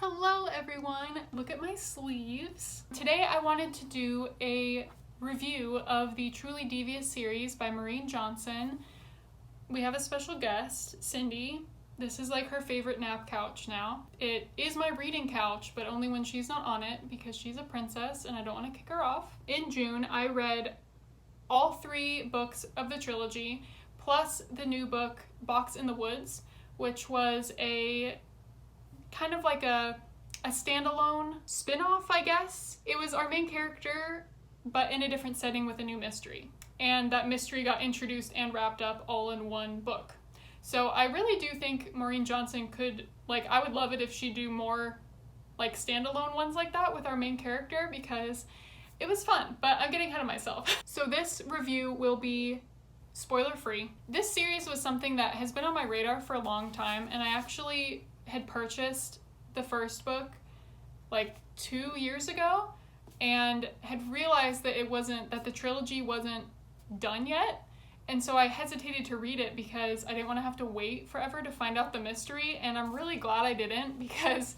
Hello everyone! Look at my sleeves. Today I wanted to do a review of the Truly Devious series by Maureen Johnson. We have a special guest, Cindy. This is like her favorite nap couch now. It is my reading couch, but only when she's not on it because she's a princess and I don't want to kick her off. In June, I read all 3 books of the trilogy, plus the new book, Box in the Woods, which was a kind of like a standalone spin-off, I guess. It was our main character, but in a different setting with a new mystery. And that mystery got introduced and wrapped up all in one book. So I really do think Maureen Johnson could, I would love it if she'd do more, standalone ones like that with our main character because it was fun, but I'm getting ahead of myself. So this review will be spoiler-free. This series was something that has been on my radar for a long time, and I actually had purchased the first book 2 years ago and had realized that the trilogy wasn't done yet, and so I hesitated to read it because I didn't want to have to wait forever to find out the mystery, and I'm really glad I didn't because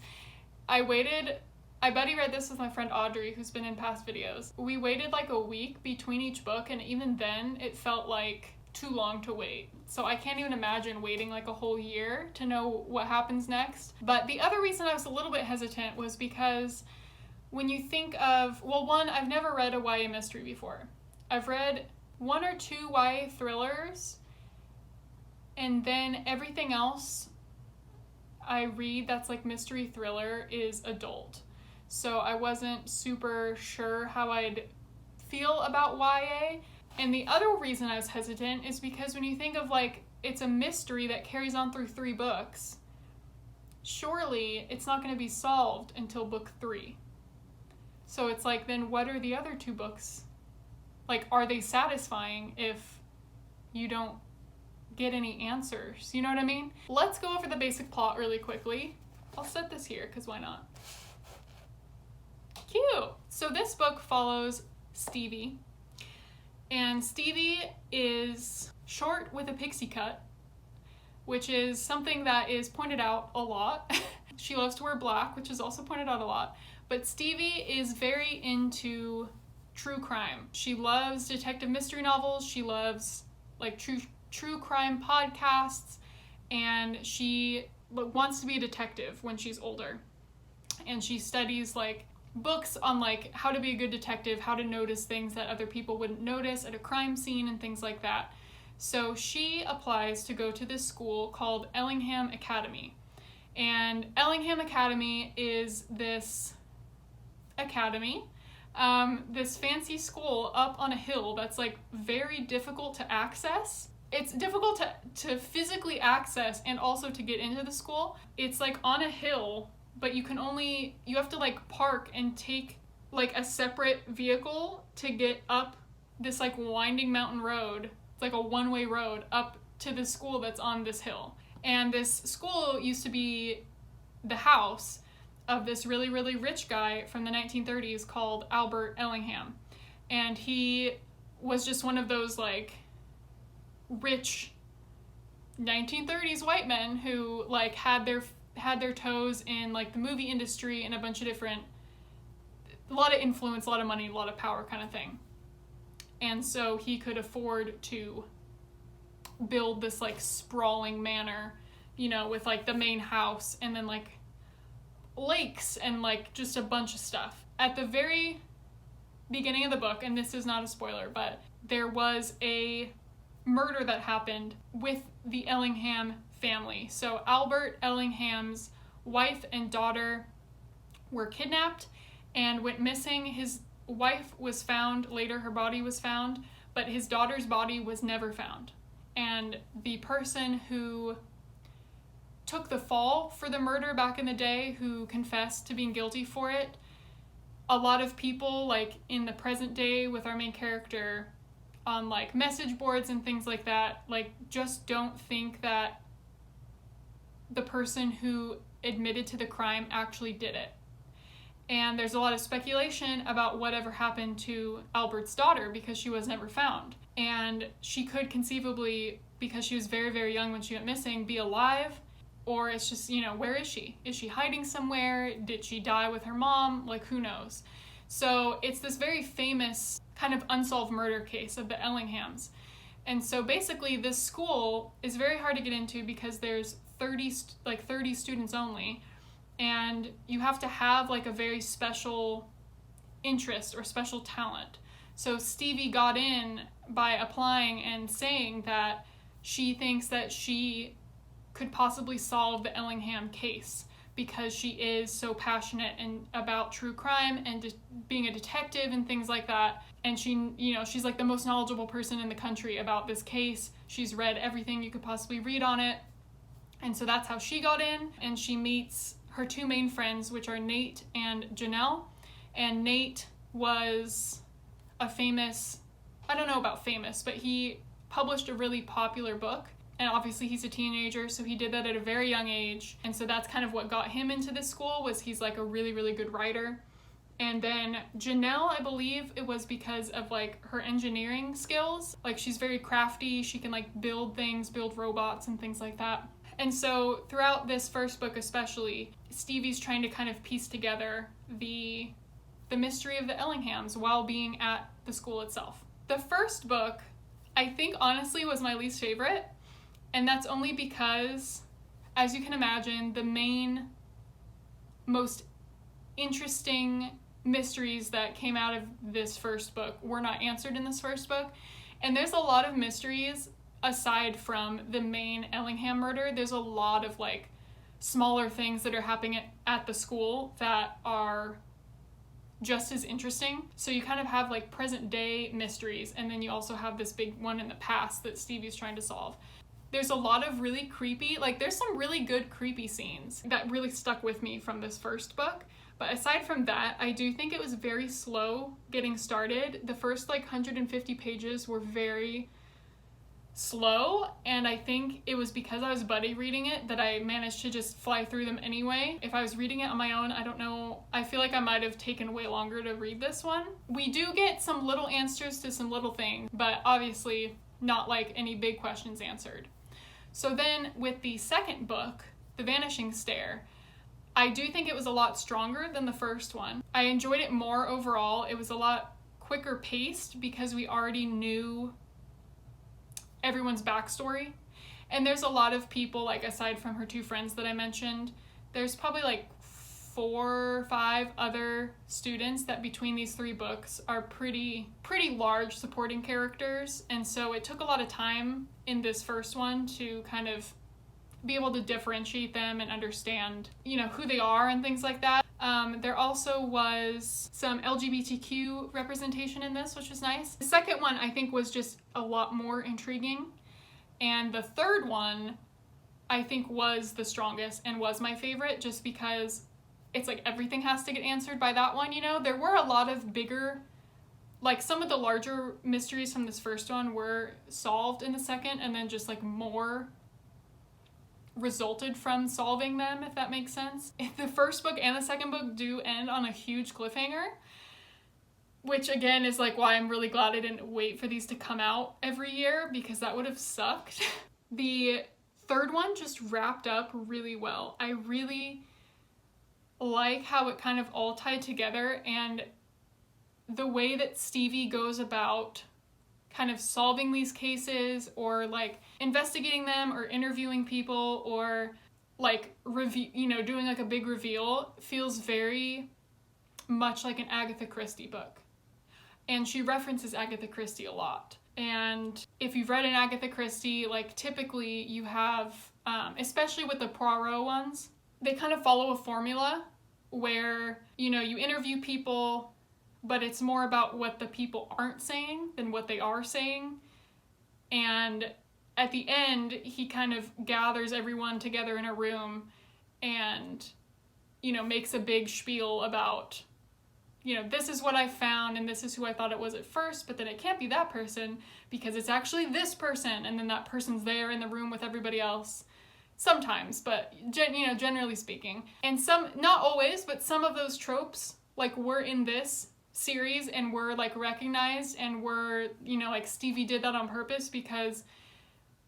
I waited. I Betty read this with my friend Audrey, who's been in past videos. We waited a week between each book, and even then it felt too long to wait. So I can't even imagine waiting a whole year to know what happens next. But the other reason I was a little bit hesitant was because when you think of, one, I've never read a YA mystery before. I've read 1 or 2 YA thrillers, and then everything else I read that's mystery thriller is adult. So I wasn't super sure how I'd feel about YA. And the other reason I was hesitant is because when you think of it's a mystery that carries on through 3 books, surely it's not going to be solved until book 3. So it's then what are the other 2 books? Are they satisfying if you don't get any answers? You know what I mean? Let's go over the basic plot really quickly. I'll set this here because why not? Cute! So this book follows Stevie. And Stevie is short with a pixie cut, which is something that is pointed out a lot. She loves to wear black, which is also pointed out a lot. But Stevie is very into true crime. She loves detective mystery novels. She loves true crime podcasts. And she wants to be a detective when she's older. And she studies books on how to be a good detective, how to notice things that other people wouldn't notice at a crime scene and things like that. So she applies to go to this school called Ellingham Academy. And Ellingham Academy is this academy, this fancy school up on a hill that's very difficult to access. It's difficult to physically access and also to get into the school. It's on a hill, but you have to park and take a separate vehicle to get up this winding mountain road. It's a one-way road up to the school that's on this hill. And this school used to be the house of this really, really rich guy from the 1930s called Albert Ellingham. And he was just one of those rich 1930s white men who had their toes in the movie industry and a bunch of a lot of influence, a lot of money, a lot of power kind of thing. And so he could afford to build this sprawling manor, with the main house and then lakes and just a bunch of stuff. At the very beginning of the book, and this is not a spoiler, but there was a murder that happened with the Ellingham family. So Albert Ellingham's wife and daughter were kidnapped and went missing. His wife was found later, her body was found, but his daughter's body was never found. And the person who took the fall for the murder back in the day, who confessed to being guilty for it, a lot of people in the present day with our main character on message boards and things like that, just don't think that the person who admitted to the crime actually did it. And there's a lot of speculation about whatever happened to Albert's daughter because she was never found. And she could conceivably, because she was very, very young when she went missing, be alive or it's just, where is she? Is she hiding somewhere? Did she die with her mom? Like, who knows? So it's this very famous kind of unsolved murder case of the Ellinghams. And so basically this school is very hard to get into because there's 30 students only, and you have to have like a very special interest or special talent. So Stevie got in by applying and saying that she thinks that she could possibly solve the Ellingham case because she is so passionate about true crime and being a detective and things like that. And she's like the most knowledgeable person in the country about this case. She's read everything you could possibly read on it. And so that's how she got in. And she meets her two main friends, which are Nate and Janelle. And Nate was a famous, I don't know about famous, but he published a really popular book. And obviously he's a teenager, so he did that at a very young age. And so that's kind of what got him into this school, was he's like a really, really good writer. And then Janelle, I believe it was because of like her engineering skills. Like she's very crafty. She can like build things, build robots and things like that. And so throughout this first book especially, Stevie's trying to kind of piece together the mystery of the Ellinghams while being at the school itself. The first book, I think honestly was my least favorite. And that's only because, as you can imagine, the main, most interesting mysteries that came out of this first book were not answered in this first book. And there's a lot of mysteries aside from the main Ellingham murder. There's a lot of like smaller things that are happening at the school that are just as interesting. So you kind of have like present day mysteries, and then you also have this big one in the past that Stevie's trying to solve. There's a lot of really creepy, like there's some really good creepy scenes that really stuck with me from this first book. But aside from that, I do think it was very slow getting started. The first like 150 pages were very slow, and I think it was because I was buddy reading it that I managed to just fly through them anyway. If I was reading it on my own, I don't know, I feel like I might have taken way longer to read this one. We do get some little answers to some little things, but obviously not like any big questions answered. So then with the second book, The Vanishing Stair, I do think it was a lot stronger than the first one. I enjoyed it more overall. It was a lot quicker paced because we already knew everyone's backstory. And there's a lot of people, like aside from her two friends that I mentioned, there's probably like 4 or 5 other students that between these 3 books are pretty large supporting characters. And so it took a lot of time in this first one to kind of be able to differentiate them and understand, who they are and things like that. There also was some LGBTQ representation in this, which was nice. The second one, I think, was just a lot more intriguing. And the third one, I think, was the strongest and was my favorite just because it's like everything has to get answered by that one, There were a lot of bigger, like some of the larger mysteries from this first one were solved in the second, and then just like more resulted from solving them, if that makes sense. The first book and the second book do end on a huge cliffhanger, which again is like why I'm really glad I didn't wait for these to come out every year, because that would have sucked. The third one just wrapped up really well. I really like how it kind of all tied together, and the way that Stevie goes about kind of solving these cases, or like investigating them, or interviewing people, or like doing like a big reveal, feels very much like an Agatha Christie book. And she references Agatha Christie a lot. And if you've read an Agatha Christie, like typically you have, especially with the Poirot ones, they kind of follow a formula where, you interview people, but it's more about what the people aren't saying than what they are saying. And at the end, he kind of gathers everyone together in a room and, makes a big spiel about, this is what I found and this is who I thought it was at first, but then it can't be that person because it's actually this person. And then that person's there in the room with everybody else. Sometimes, but, generally speaking. And some, not always, but some of those tropes, like, were in this series and were like recognized and were, like Stevie did that on purpose, because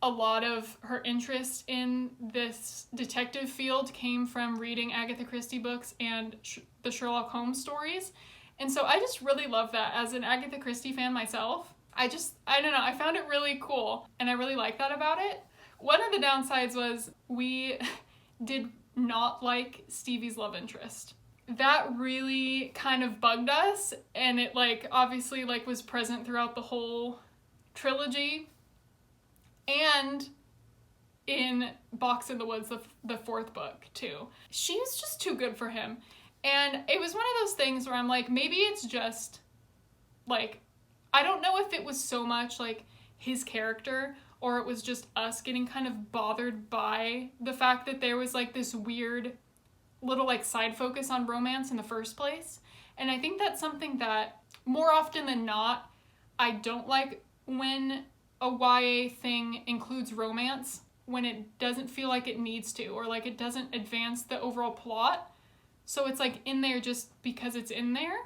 a lot of her interest in this detective field came from reading Agatha Christie books and the Sherlock Holmes stories. And so I just really love that. As an Agatha Christie fan myself, I don't know, I found it really cool, and I really like that about it. One of the downsides was we did not like Stevie's love interest. That really kind of bugged us, and it like obviously like was present throughout the whole trilogy, and in Box in the Woods, the fourth book too. She's just too good for him. And it was one of those things where I'm like, maybe it's just like, I don't know if it was so much like his character, or it was just us getting kind of bothered by the fact that there was like this weird little like side focus on romance in the first place. And I think that's something that more often than not, I don't like when a YA thing includes romance, when it doesn't feel like it needs to, or like it doesn't advance the overall plot. So it's like in there just because it's in there,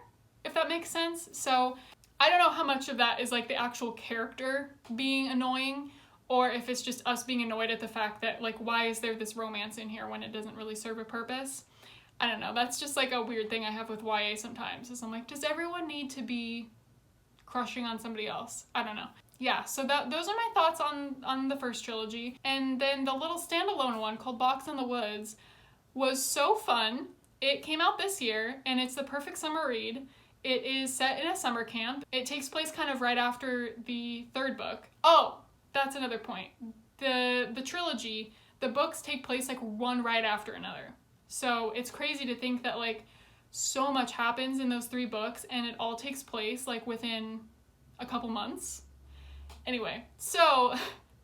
if that makes sense. So I don't know how much of that is like the actual character being annoying, or if it's just us being annoyed at the fact that like, why is there this romance in here when it doesn't really serve a purpose? I don't know. That's just like a weird thing I have with YA sometimes, is I'm like, does everyone need to be crushing on somebody else? I don't know. Yeah, so those are my thoughts on the first trilogy. And then the little standalone one called Box in the Woods was so fun. It came out this year, and it's the perfect summer read. It is set in a summer camp. It takes place kind of right after the third book. Oh, that's another point. The trilogy, the books take place like one right after another. So it's crazy to think that like so much happens in those 3 books, and it all takes place like within a couple months. Anyway, so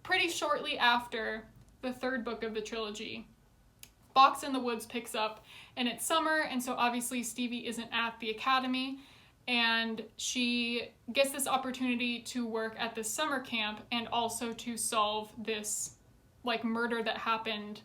pretty shortly after the third book of the trilogy, Box in the Woods picks up, and it's summer, and so obviously Stevie isn't at the academy, and she gets this opportunity to work at this summer camp and also to solve this like murder that happened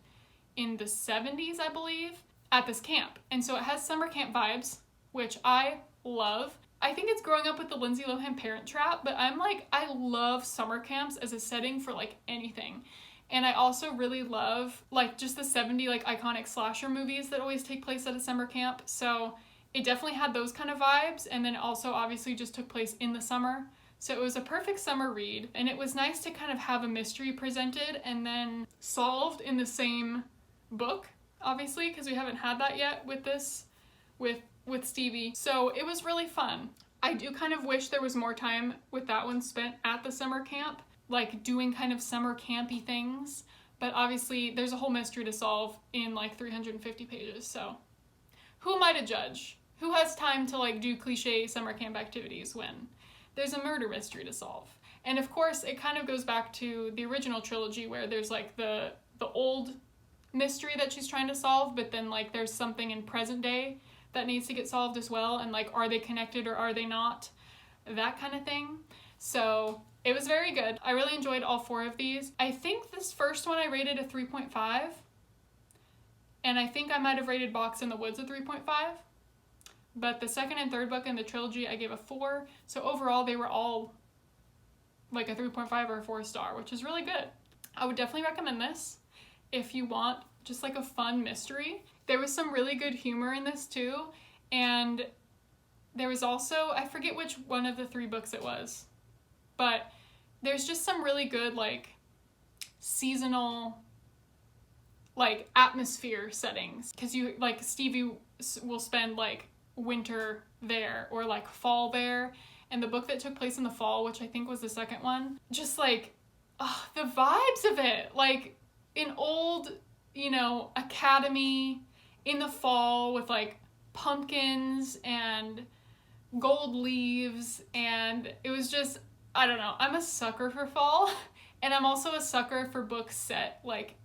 in the 70s, I believe, at this camp. And so it has summer camp vibes, which I love. I think it's growing up with the Lindsay Lohan Parent Trap, but I'm like, I love summer camps as a setting for like anything. And I also really love like just the 70 like iconic slasher movies that always take place at a summer camp. So it definitely had those kind of vibes, and then also obviously just took place in the summer. So it was a perfect summer read, and it was nice to kind of have a mystery presented and then solved in the same book, obviously, because we haven't had that yet with this, with Stevie. So it was really fun. I do kind of wish there was more time with that one spent at the summer camp, like doing kind of summer campy things, but obviously there's a whole mystery to solve in like 350 pages, so who am I to judge? Who has time to like do cliche summer camp activities when there's a murder mystery to solve? And of course it kind of goes back to the original trilogy where there's like the old mystery that she's trying to solve, but then like there's something in present day that needs to get solved as well, and like are they connected or are they not, that kind of thing. So it was very good. I really enjoyed all 4 of these. I think this first one I rated a 3.5, and I think I might have rated Box in the Woods a 3.5, but the second and third book in the trilogy I gave a 4, so overall they were all like a 3.5 or a 4-star, which is really good. I would definitely recommend this if you want just like a fun mystery. There was some really good humor in this too, and there was also, I forget which one of the 3 books it was, but there's just some really good like seasonal like atmosphere settings, because you like Stevie will spend like winter there or like fall there, and the book that took place in the fall, which I think was the second one, just like the vibes of it, like an old, you know, academy in the fall with like pumpkins and gold leaves, and it was just, I don't know, I'm a sucker for fall, and I'm also a sucker for books set like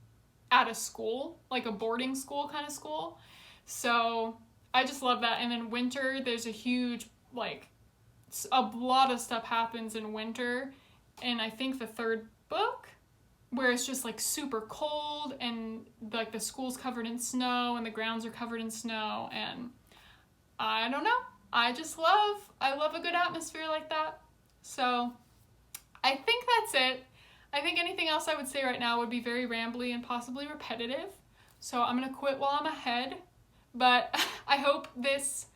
at a school, like a boarding school kind of school. So I just love that. And then winter, there's a huge, like, a lot of stuff happens in winter, and I think the third book, where it's just like super cold and like the school's covered in snow and the grounds are covered in snow, and I don't know, I love a good atmosphere like that. So I think that's it. I think anything else I would say right now would be very rambly and possibly repetitive. So I'm gonna quit while I'm ahead. But I hope this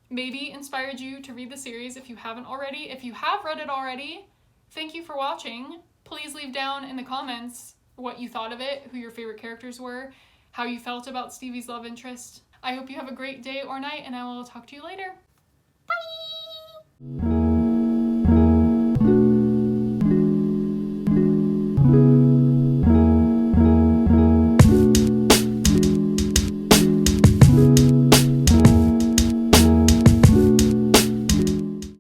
maybe inspired you to read the series if you haven't already. If you have read it already, thank you for watching. Please leave down in the comments what you thought of it, who your favorite characters were, how you felt about Stevie's love interest. I hope you have a great day or night, and I will talk to you later. Bye!